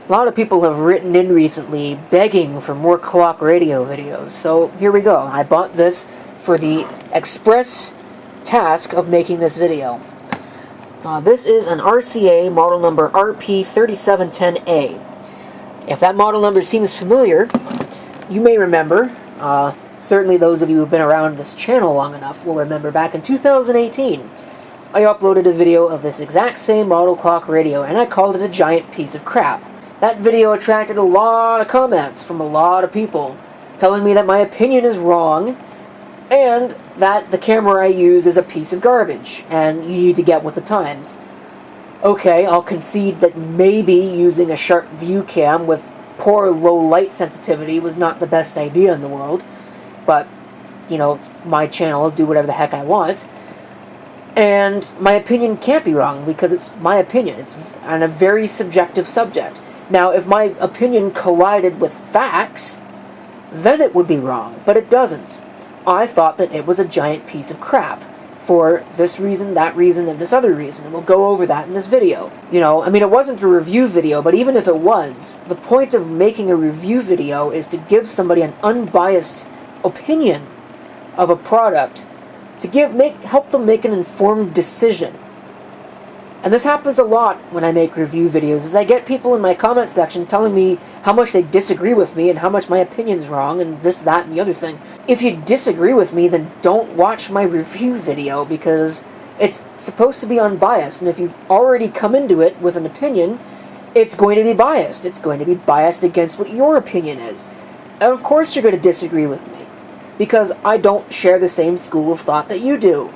A lot of people have written in recently begging for more clock radio videos, so here we go. I bought this for the express task of making this video. This is an RCA model number RP3710A. If that model number seems familiar, you may remember, certainly those of you who have been around this channel long enough will remember back in 2018, I uploaded a video of this exact same model clock radio, and I called it a giant piece of crap. That video attracted a lot of comments from a lot of people, telling me that my opinion is wrong, and that the camera I use is a piece of garbage, and you need to get with the times. Okay, I'll concede that maybe using a sharp view cam with poor low light sensitivity was not the best idea in the world, but, you know, it's my channel, I'll do whatever the heck I want. And my opinion can't be wrong, because it's my opinion. It's on a very subjective subject. Now, if my opinion collided with facts, then it would be wrong, but it doesn't. I thought that it was a giant piece of crap, for this reason, that reason, and this other reason, and we'll go over that in this video. You know, I mean, it wasn't a review video, but even if it was, the point of making a review video is to give somebody an unbiased opinion of a product, to help them make an informed decision. And this happens a lot when I make review videos, is I get people in my comment section telling me how much they disagree with me and how much my opinion's wrong and this, that, and the other thing. If you disagree with me, then don't watch my review video, because it's supposed to be unbiased, and if you've already come into it with an opinion, it's going to be biased. It's going to be biased against what your opinion is. And of course you're going to disagree with me, because I don't share the same school of thought that you do.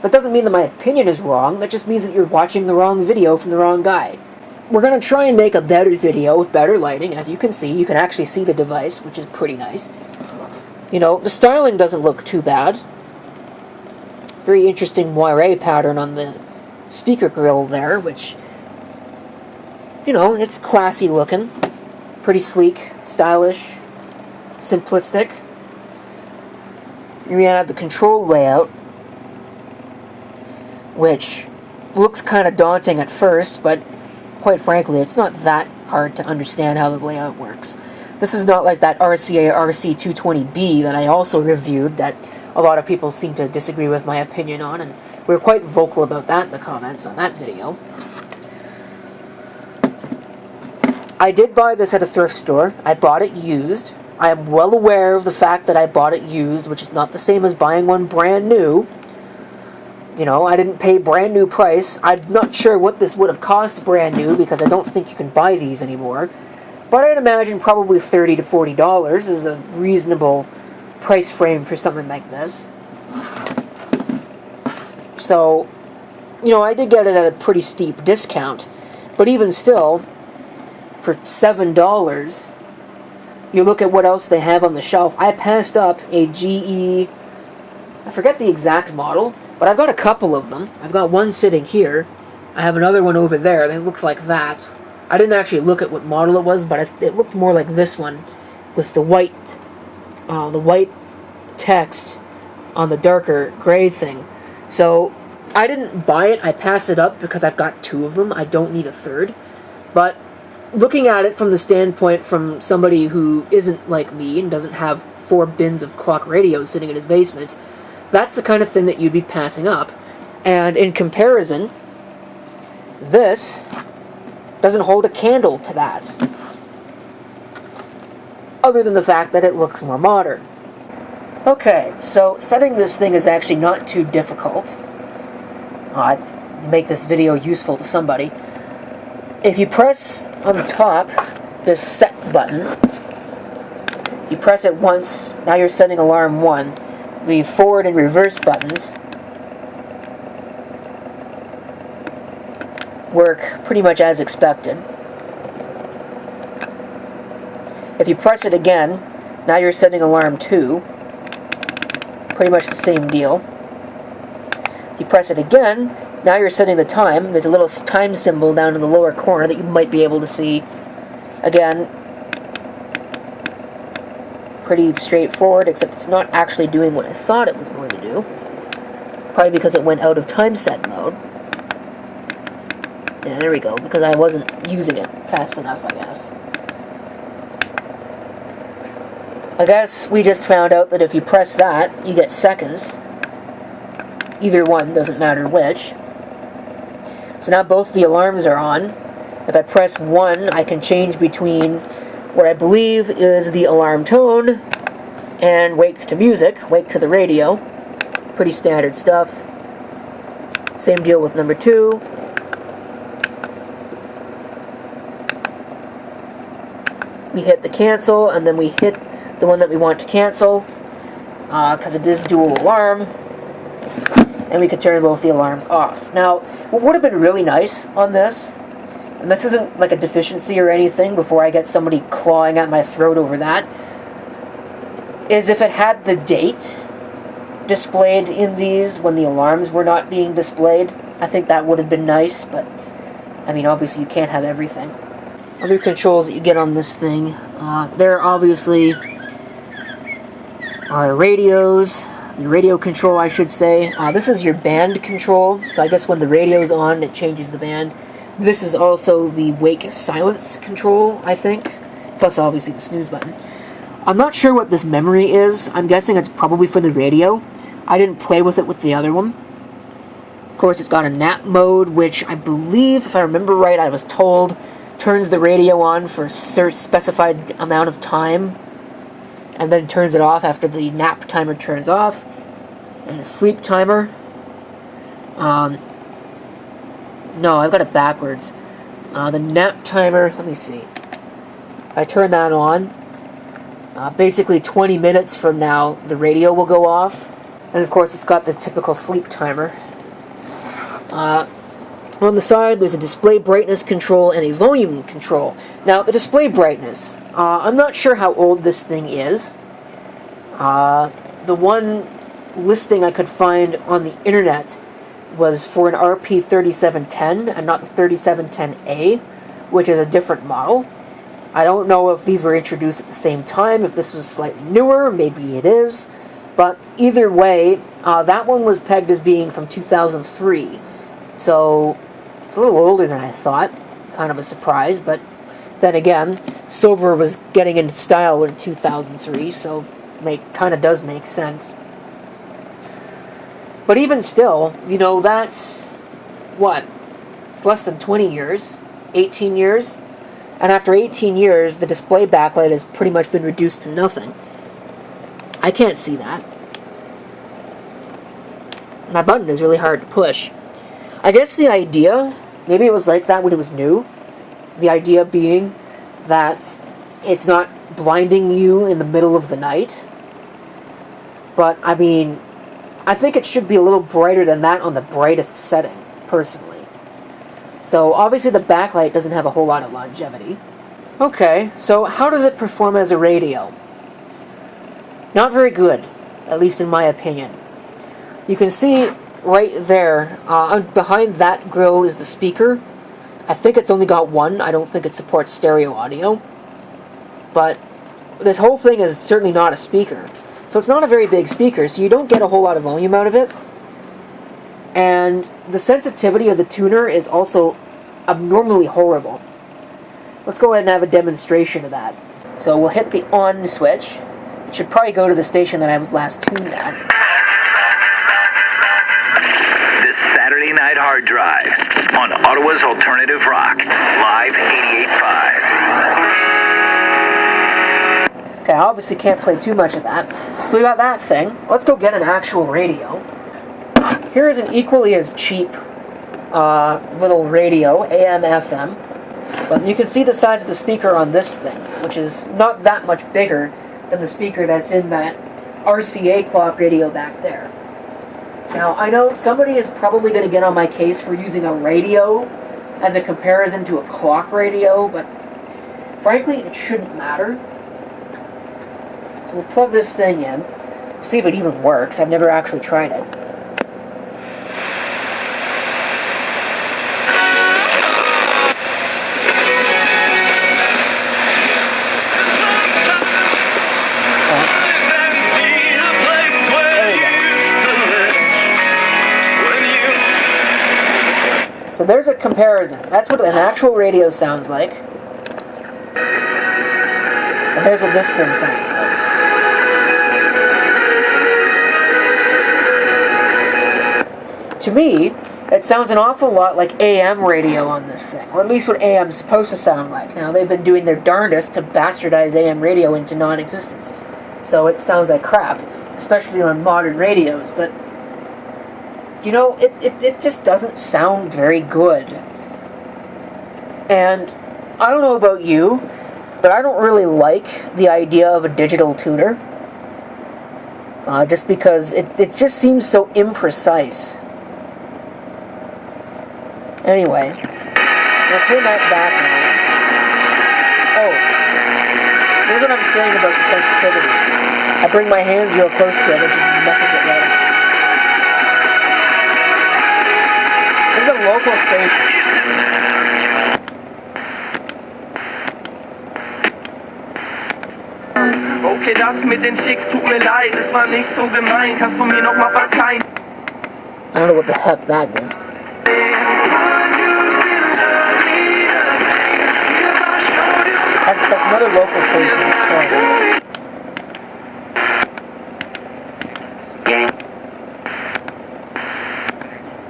That doesn't mean that my opinion is wrong, that just means that you're watching the wrong video from the wrong guy. We're going to try and make a better video with better lighting. As you can see, you can actually see the device, which is pretty nice. You know, the styling doesn't look too bad. Very interesting moire pattern on the speaker grill there, which, you know, it's classy looking. Pretty sleek, stylish, simplistic. You have the control layout, which looks kind of daunting at first, but quite frankly, it's not that hard to understand how the layout works. This is not like that RCA RC220B that I also reviewed that a lot of people seem to disagree with my opinion on, and we were quite vocal about that in the comments on that video. I did buy this at a thrift store. I bought it used. I am well aware of the fact that I bought it used, which is not the same as buying one brand new. You know, I didn't pay brand new price. I'm not sure what this would have cost brand new, because I don't think you can buy these anymore. But I'd imagine probably $30 to $40 is a reasonable price frame for something like this. So, you know, I did get it at a pretty steep discount. But even still, for $7, you look at what else they have on the shelf. I passed up a GE, I forget the exact model, but I've got a couple of them. I've got one sitting here. I have another one over there. They looked like that. I didn't actually look at what model it was, but it looked more like this one, with the white text on the darker gray thing. So I didn't buy it. I passed it up because I've got two of them. I don't need a third. But looking at it from the standpoint from somebody who isn't like me and doesn't have 4 bins of clock radios sitting in his basement, that's the kind of thing that you'd be passing up. And in comparison, this doesn't hold a candle to that, other than the fact that it looks more modern. Okay, so setting this thing is actually not too difficult. To make this video useful to somebody. If you press on the top this set button, you press it once, now you're setting alarm 1. The forward and reverse buttons work pretty much as expected. If you press it again, now you're setting alarm 2. Pretty much the same deal. If you press it again, now you're setting the time. There's a little time symbol down in the lower corner that you might be able to see. Again, pretty straightforward, except it's not actually doing what I thought it was going to do. Probably because it went out of time set mode. Yeah, there we go, because I wasn't using it fast enough, I guess. I guess we just found out that if you press that, you get seconds. Either one, doesn't matter which. So now both the alarms are on. If I press 1, I can change between what I believe is the alarm tone and wake to music, wake to the radio. Pretty standard stuff. Same deal with number 2. We hit the cancel, and then we hit the one that we want to cancel, because it is dual alarm, and we could turn both the alarms off. Now, what would have been really nice on this, and this isn't like a deficiency or anything before I get somebody clawing at my throat over that, is if it had the date displayed in these when the alarms were not being displayed. I think that would have been nice, but I mean, obviously you can't have everything. Other controls that you get on this thing, there obviously are radios, the radio control, I should say. This is your band control, so I guess when the radio's on, it changes the band. This is also the wake silence control, I think, plus obviously the snooze button. I'm not sure what this memory is. I'm guessing it's probably for the radio. I didn't play with it with the other one. Of course, it's got a nap mode, which I believe, if I remember right, I was told, turns the radio on for a specified amount of time, and then turns it off after the nap timer turns off, and a sleep timer. No, I've got it backwards. The nap timer, let me see. If I turn that on, basically 20 minutes from now, the radio will go off. And of course, it's got the typical sleep timer. On the side, there's a display brightness control and a volume control. Now, the display brightness, I'm not sure how old this thing is. The one listing I could find on the internet was for an RP3710 and not the 3710A, which is a different model. I don't know if these were introduced at the same time, if this was slightly newer, maybe it is. But either way, that one was pegged as being from 2003. So it's a little older than I thought. Kind of a surprise, but then again, silver was getting into style in 2003, so kind of does make sense. But even still, you know, that's, what? It's less than 20 years, 18 years. And after 18 years, the display backlight has pretty much been reduced to nothing. I can't see that. That button is really hard to push. I guess the idea, maybe it was like that when it was new. The idea being that it's not blinding you in the middle of the night. But, I mean, I think it should be a little brighter than that on the brightest setting, personally. So, obviously the backlight doesn't have a whole lot of longevity. Okay, so how does it perform as a radio? Not very good, at least in my opinion. You can see right there, behind that grill is the speaker. I think it's only got one. I don't think it supports stereo audio. But this whole thing is certainly not a speaker. So it's not a very big speaker, so you don't get a whole lot of volume out of it. And the sensitivity of the tuner is also abnormally horrible. Let's go ahead and have a demonstration of that. So we'll hit the on switch. It should probably go to the station that I was last tuned at. This Saturday Night Hard Drive on Ottawa's Alternative Rock, live 88.5. Okay, I obviously can't play too much of that. So we got that thing. Let's go get an actual radio. Here is an equally as cheap little radio, AM, FM. But you can see the size of the speaker on this thing, which is not that much bigger than the speaker that's in that RCA clock radio back there. Now, I know somebody is probably going to get on my case for using a radio as a comparison to a clock radio, but frankly, it shouldn't matter. So we'll plug this thing in, see if it even works. I've never actually tried it. So there's a comparison. That's what an actual radio sounds like. And there's what this thing sounds like. To me, it sounds an awful lot like AM radio on this thing, or at least what AM's supposed to sound like. Now, they've been doing their darndest to bastardize AM radio into non-existence. So it sounds like crap, especially on modern radios, but you know, it just doesn't sound very good. And I don't know about you, but I don't really like the idea of a digital tuner. Just because it just seems so imprecise. Anyway, I'll turn that back on. Oh, here's what I'm saying about the sensitivity. I bring my hands real close to it, it just messes it right up. This is a local station. Okay, das mit den Chicks tut mir leid, es war nicht so gemein, kannst du mir noch mal verzeihen? I don't know what the heck that is. That's another local station. It's terrible.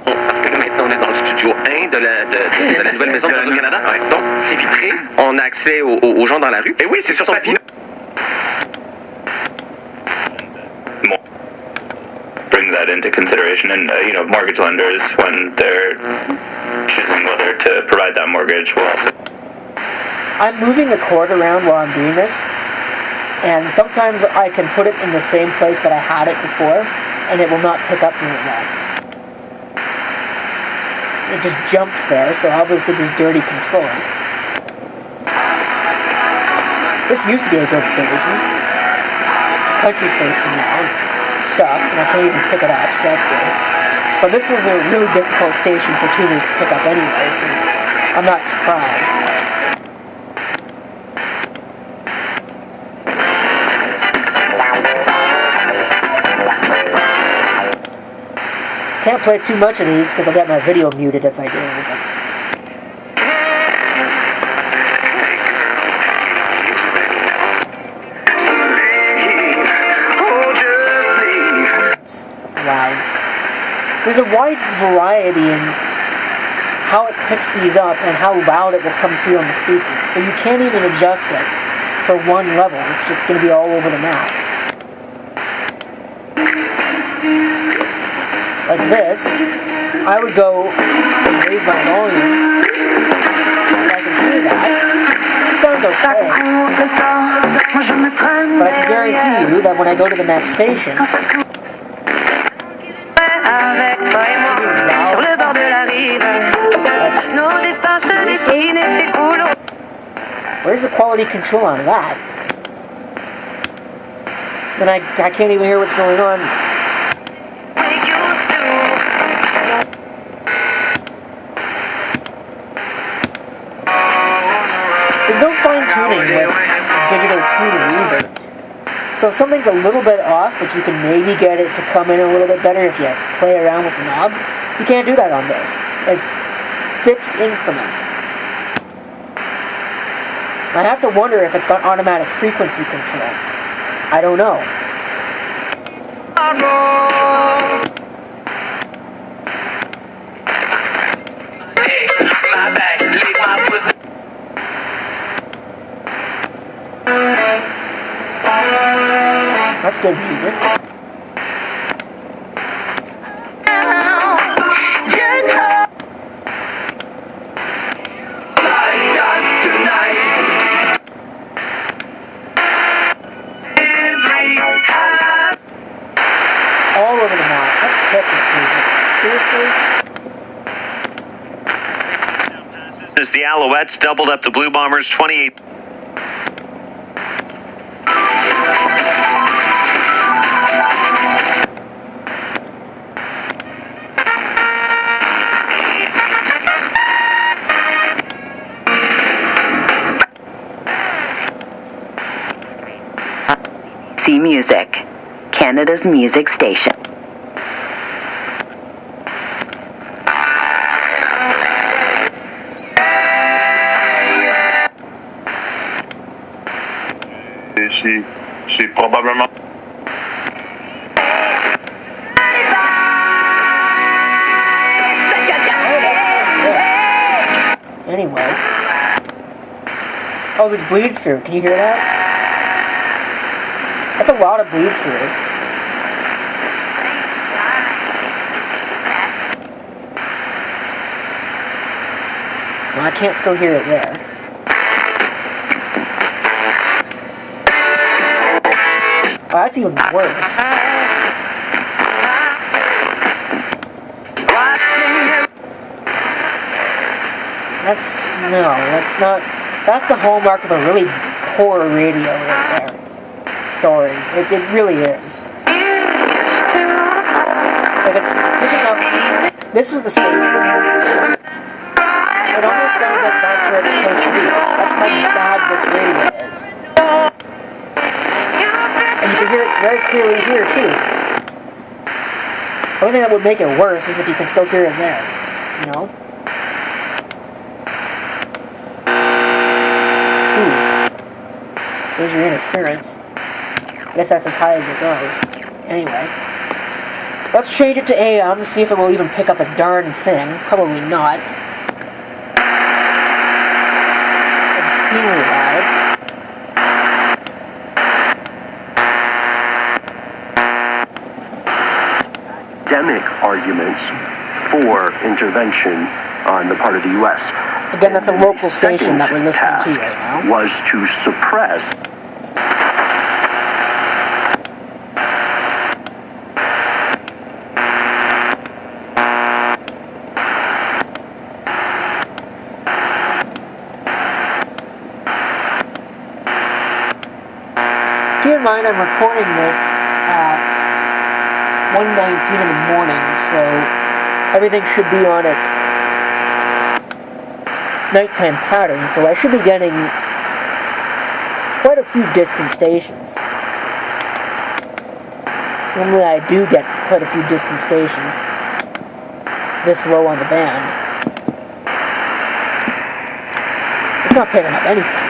Parce que maintenant on est dans le studio 1 de la nouvelle maison du Canada. Ouais. Donc c'est vitré, on a accès aux gens dans la rue. Et oui, c'est sur papier. Bring that into consideration, and mortgage lenders, when they're choosing whether to provide that mortgage, will also. I'm moving the cord around while I'm doing this, and sometimes I can put it in the same place that I had it before, and it will not pick up very well. It just jumped there, so obviously there's dirty controls. This used to be a good station. It's a country station now. It sucks, and I can't even pick it up, so that's good. But this is a really difficult station for tuners to pick up anyway, so I'm not surprised. Can't play too much of these because I'll get my video muted if I do. It's loud. There's a wide variety in how it picks these up and how loud it will come through on the speakers. So you can't even adjust it for one level. It's just going to be all over the map. Like this, I would go and raise my volume so I can hear that. It sounds okay, but I can guarantee you that when I go to the next station, it's going to be loud as heck. Seriously? Where's the quality control on that? Then I can't even hear what's going on. There's no fine-tuning with digital tuning either. So if something's a little bit off, but you can maybe get it to come in a little bit better if you play around with the knob, you can't do that on this. It's fixed increments. I have to wonder if it's got automatic frequency control. I don't know. That's good music. All over the map. That's Christmas music. Seriously? As the Alouettes doubled up the Blue Bombers 28. Music, Canada's music station. puis c'est probablement... Anyway. Oh, there's bleed through. Can you hear that? That's a lot of bleed through. Well, I can't still hear it there. Oh, that's even worse. That's not. That's the hallmark of a really poor radio right there. Sorry, it really is. Like it's picking up. This is the station. It almost sounds like that's where it's supposed to be. That's how bad this radio is. And you can hear it very clearly here too. The only thing that would make it worse is if you can still hear it there. You know? There's your interference. I guess that's as high as it goes. Anyway. Let's change it to AM, see if it will even pick up a darn thing. Probably not. Obscenely loud. Academic arguments for intervention on the part of the U.S. Again, that's a local station that we're listening to right now. Was to suppress Keep in mind, I'm recording this at 1:19 in the morning, so everything should be on its nighttime pattern, so I should be getting quite a few distant stations. Normally I do get quite a few distant stations this low on the band. It's not picking up anything.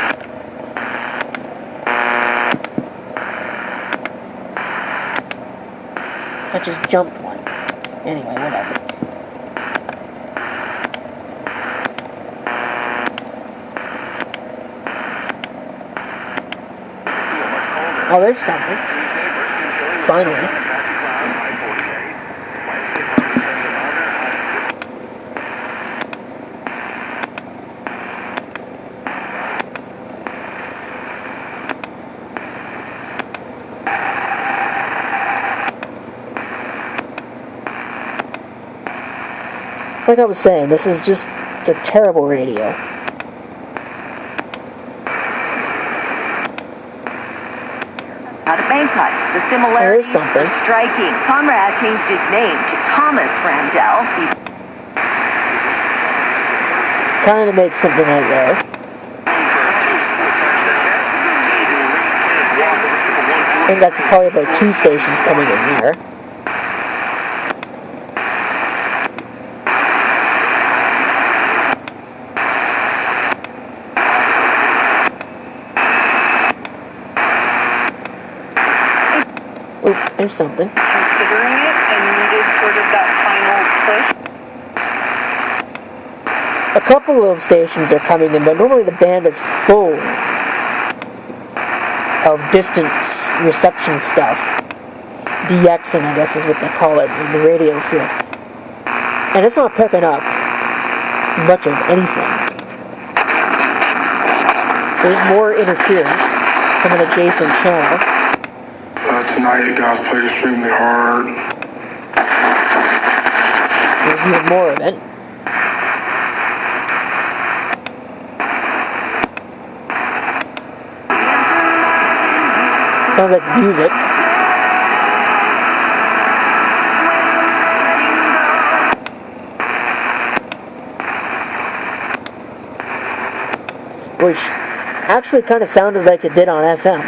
I just jumped one. Anyway, whatever. Oh, there's something. Finally. Like I was saying, this is just a terrible radio. Out of Bangkok, the similarity is striking. Conrad changed his name to Thomas Randell. Kind of makes something like that. I think that's probably about 2 stations coming in there. Oh, there's something. Considering it and needed sort of that final push. A couple of stations are coming in, but normally the band is full of distance reception stuff. DXing, I guess is what they call it in the radio field. And it's not picking up much of anything. There's more interference from an adjacent channel. Tonight, you guys played extremely hard. There's even more of it. Sounds like music. Which actually kind of sounded like it did on FM.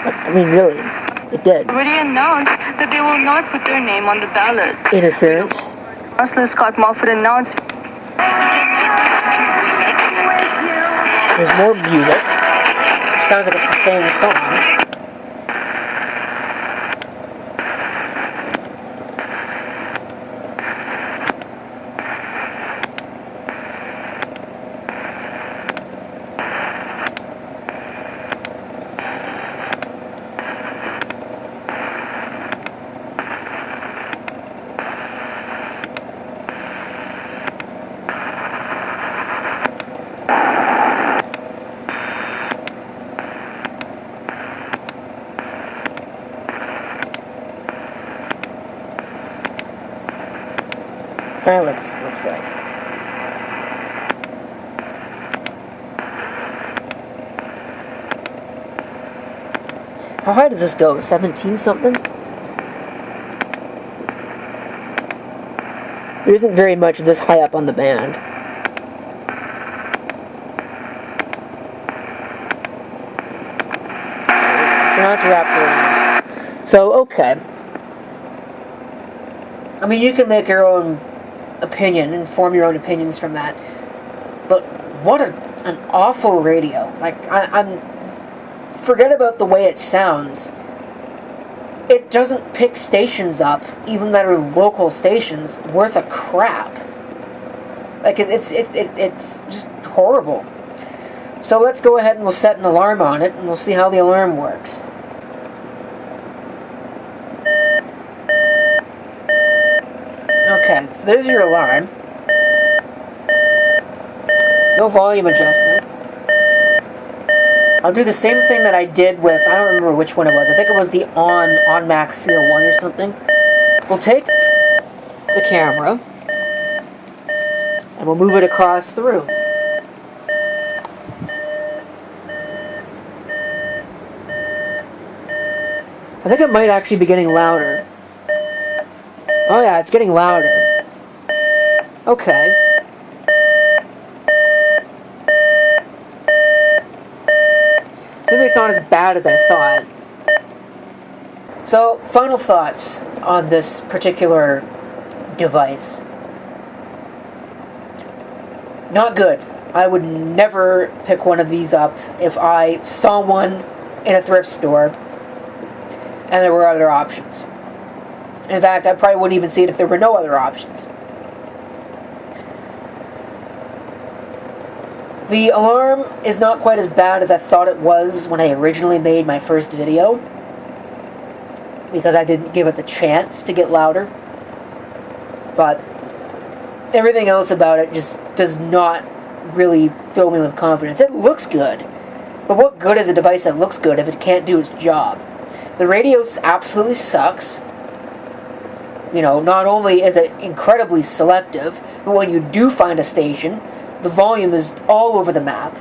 Like, I mean, really. It did. Already announced that they will not put their name on the ballot. Interference. Chancellor Scott Moffat announced. There's more music. Sounds like it's the same song. Silence, looks like. How high does this go? 17 something? There isn't very much this high up on the band. So now it's wrapped around. So, okay. I mean, you can make your own opinion and form your own opinions from that. But what an awful radio. Like, I'm... Forget about the way it sounds. It doesn't pick stations up, even that are local stations, worth a crap. Like, it's just horrible. So let's go ahead and we'll set an alarm on it, and we'll see how the alarm works. Okay, so there's your alarm. There's no volume adjustment. I'll do the same thing that I did with, I don't remember which one it was. I think it was the on Mac 301 or something. We'll take the camera and we'll move it across the room. I think it might actually be getting louder. Oh yeah, it's getting louder. Okay. So maybe it's not as bad as I thought. So, final thoughts on this particular device. Not good. I would never pick one of these up if I saw one in a thrift store and there were other options. In fact, I probably wouldn't even see it if there were no other options. The alarm is not quite as bad as I thought it was when I originally made my first video, because I didn't give it the chance to get louder. But everything else about it just does not really fill me with confidence. It looks good, but what good is a device that looks good if it can't do its job? The radio absolutely sucks. You know, not only is it incredibly selective, but when you do find a station, the volume is all over the map,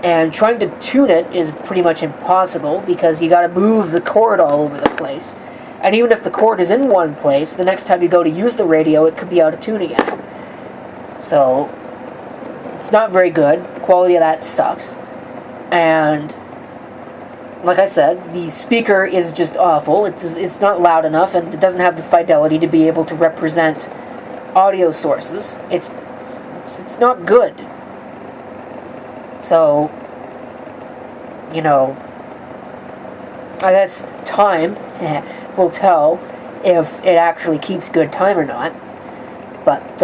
and trying to tune it is pretty much impossible because you gotta move the cord all over the place. And even if the cord is in one place, the next time you go to use the radio, it could be out of tune again. So, it's not very good. The quality of that sucks. And, like I said, the speaker is just awful. It's not loud enough, and it doesn't have the fidelity to be able to represent audio sources. It's not good. So, you know, I guess time will tell if it actually keeps good time or not. But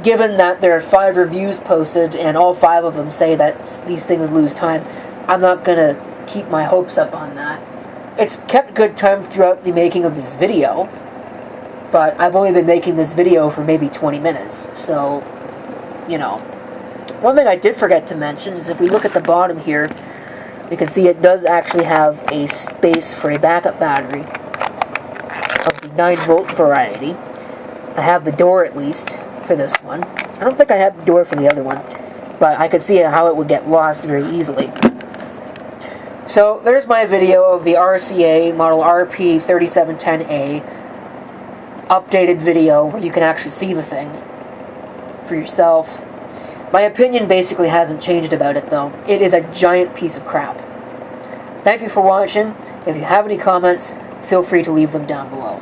given that there are 5 reviews posted and all 5 of them say that these things lose time, I'm not going to keep my hopes up on that. It's kept good time throughout the making of this video, but I've only been making this video for maybe 20 minutes, so, you know. One thing I did forget to mention is if we look at the bottom here, you can see it does actually have a space for a backup battery of the 9-volt variety. I have the door, at least, for this one. I don't think I have the door for the other one, but I could see how it would get lost very easily. So, there's my video of the RCA model RP3710A updated video where you can actually see the thing for yourself. My opinion basically hasn't changed about it, though. It is a giant piece of crap. Thank you for watching. If you have any comments, feel free to leave them down below.